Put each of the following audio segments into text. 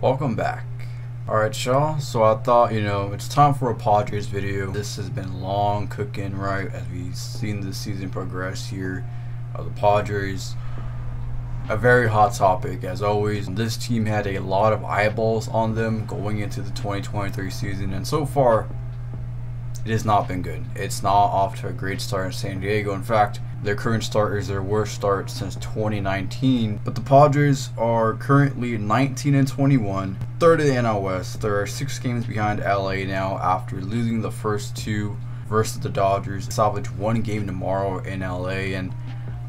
Welcome back. Alright y'all, so I thought, it's time for a Padres video. This has been long cooking, right, as we've seen the season progress here. The Padres, a very hot topic as always. This team had a lot of eyeballs on them going into the 2023 season, and so far it has not been good. It's not off to a great start in San Diego. In fact, their current start is their worst start since 2019. But the Padres are currently 19-21, third in the NL West. There are 6 games behind LA now after losing the first 2 versus the Dodgers. Salvage 1 game tomorrow in LA, and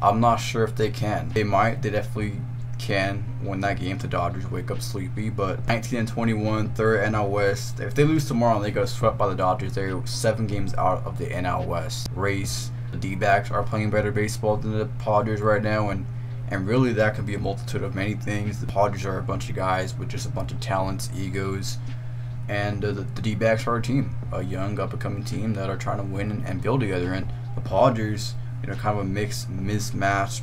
I'm not sure if they can. They definitely can win that game. The Dodgers wake up sleepy, but 19-21, third NL West. If they lose tomorrow and they go swept by the Dodgers, they're 7 games out of the NL West race. The D-backs are playing better baseball than the Padres right now, and really that could be a multitude of many things. The Padres are a bunch of guys with just a bunch of talents, egos, and the D-backs are a team, a young up-and-coming team that are trying to win and build together. And the Padres, kind of a mixed mash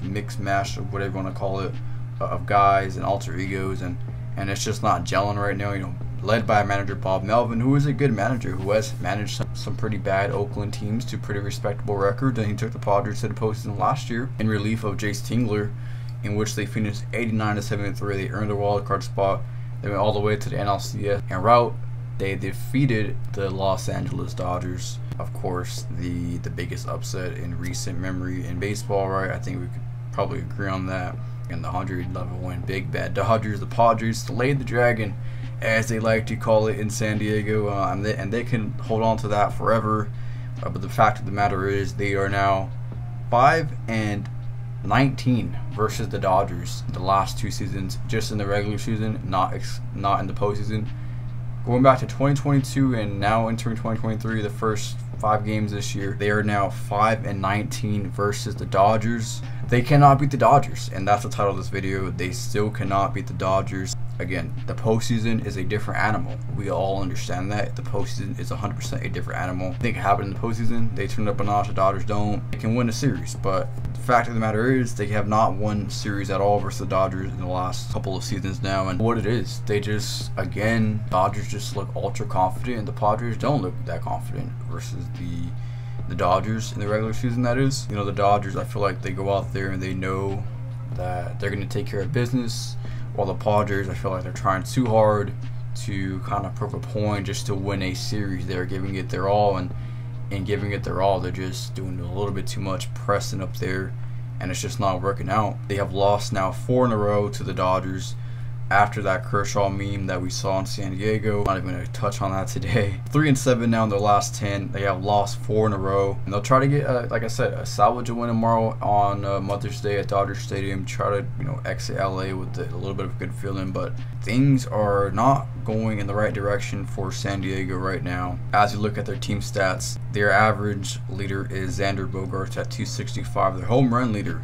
of whatever you want to call it, of guys and alter egos, and it's just not gelling right now. Led by manager Bob Melvin, who is a good manager, who has managed some pretty bad Oakland teams to pretty respectable records, and he took the Padres to the postseason last year in relief of Jace Tingler, in which they finished 89-73. They earned a wild card spot. They went all the way to the NLCS en route. They defeated the Los Angeles Dodgers, of course, the biggest upset in recent memory in baseball, right? I think we could probably agree on that. And the 111 win Big Bad Dodgers, the Padres slayed the dragon, as they like to call it in San Diego, and they can hold on to that forever. But the fact of the matter is, they are now 5-19 versus the Dodgers the last 2 seasons, just in the regular season, not in the postseason. Going back to 2022 and now entering 2023, the first 5 games this year, they are now 5-19 versus the Dodgers. They cannot beat the Dodgers, and that's the title of this video. They still cannot beat the Dodgers. Again, the postseason is a different animal. We all understand that. The postseason is 100% a different animal. I think it happened in the postseason. They turned up a notch. The Dodgers don't. They can win a series, but the fact of the matter is they have not won series at all versus the Dodgers in the last couple of seasons now. And what it is, they just, again, Dodgers just look ultra confident, and the Padres don't look that confident versus the Dodgers in the regular season, that is. The Dodgers, I feel like they go out there and they know that they're going to take care of business, while the Padres, I feel like they're trying too hard to kind of prove a point just to win a series. They're giving it their all, and in giving it their all, they're just doing a little bit too much pressing up there, and it's just not working out. They have lost now 4 in a row to the Dodgers after that Kershaw meme that we saw in San Diego. Not even going to touch on that today. 3-7 now in their last 10. They have lost 4 in a row, and they'll try to get, like I said, salvage a win tomorrow on Mother's Day at Dodger Stadium. Try to, exit LA with a little bit of a good feeling, but things are not going in the right direction for San Diego right now. As you look at their team stats, their average leader is Xander Bogaerts at 265. Their home run leader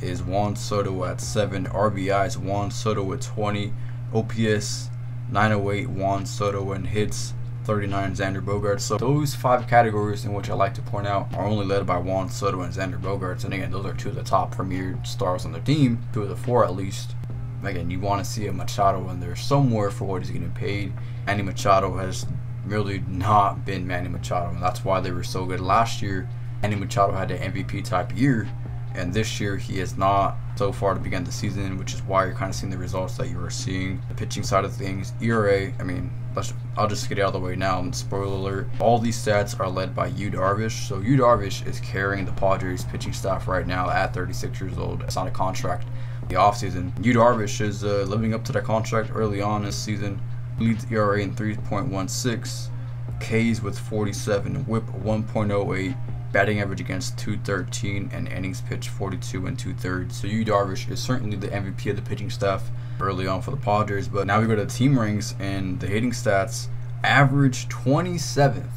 is Juan Soto at 7. RBIs, Juan Soto at 20. OPS 908, Juan Soto, and hits 39, Xander Bogaerts. So those 5 categories, in which I like to point out, are only led by Juan Soto and Xander Bogaerts. And again, those are 2 of the top premier stars on their team, 2 of the 4 at least. Again, you want to see a Machado in there somewhere for what he's getting paid. Manny Machado has really not been Manny Machado, and that's why they were so good last year. Manny Machado had an MVP type year, and this year he is not so far to begin the season, which is why you're kind of seeing the results that you are seeing. The pitching side of things, ERA, I'll just get it out of the way now. Spoiler alert, all these stats are led by Yu Darvish. So Yu Darvish is carrying the Padres pitching staff right now at 36 years old. It's not a contract the offseason. Yu Darvish is living up to that contract early on this season. Leads ERA in 3.16, Ks with 47, whip 1.08, batting average against 213, and innings pitched 42 2/3. So Yu Darvish is certainly the MVP of the pitching staff early on for the Padres. But now we go to the team ranks, and the hitting stats. Average 27th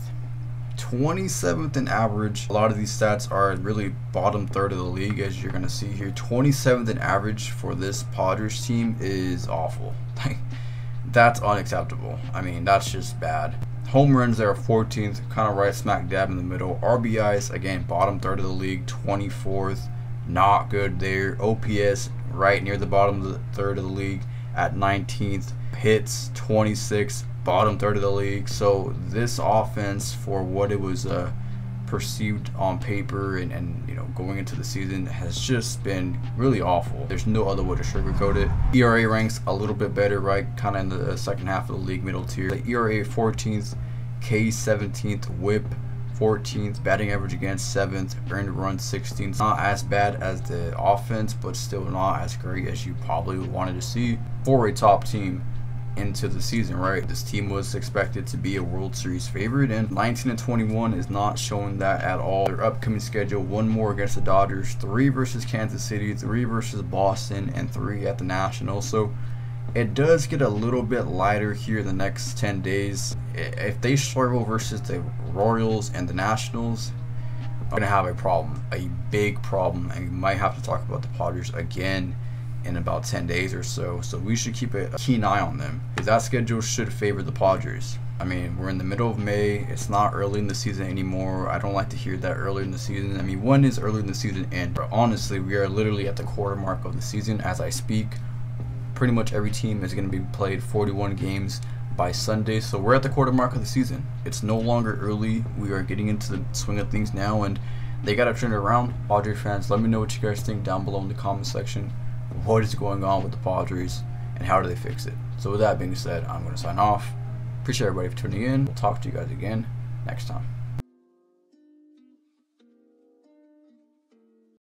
in average. A lot of these stats are really bottom third of the league, as you're going to see here. 27th in average for this Padres team is awful. That's unacceptable. That's just bad. Home runs, they're 14th, kind of right smack dab in the middle. RBIs, again, bottom third of the league, 24th. Not good there. OPS, right near the bottom of the third of the league at 19th. hits 26, bottom third of the league. So this offense, for what it was perceived on paper and going into the season, has just been really awful. There's no other way to sugarcoat it. ERA ranks a little bit better, right? Kind of in the second half of the league, middle tier. The ERA 14th, K 17th, WHIP 14th, batting average against 7th, earned run 16th. Not as bad as the offense, but still not as great as you probably wanted to see for a top team into the season, right? This team was expected to be a World Series favorite, and 19-21 is not showing that at all. Their upcoming schedule: 1 more against the Dodgers, 3 versus Kansas City, 3 versus Boston, and 3 at the Nationals. So it does get a little bit lighter here the next 10 days. If they struggle versus the Orioles and the Nationals, I'm going to have a problem, a big problem, and we might have to talk about the Padres again in about 10 days or so. So we should keep a keen eye on them, because that schedule should favor the Padres. I mean, we're in the middle of May. It's not early in the season anymore. I don't like to hear that early in the season. I mean, when is early in the season end? But honestly, we are literally at the quarter mark of the season as I speak. Pretty much every team is going to be played 41 games by Sunday, so we're at the quarter mark of the season. It's no longer early. We are getting into the swing of things now, and they got to turn it around. Padres fans, let me know what you guys think down below in the comment section. What is going on with the Padres, and how do they fix it? So with that being said, I'm going to sign off. Appreciate everybody for tuning in. We'll talk to you guys again next time.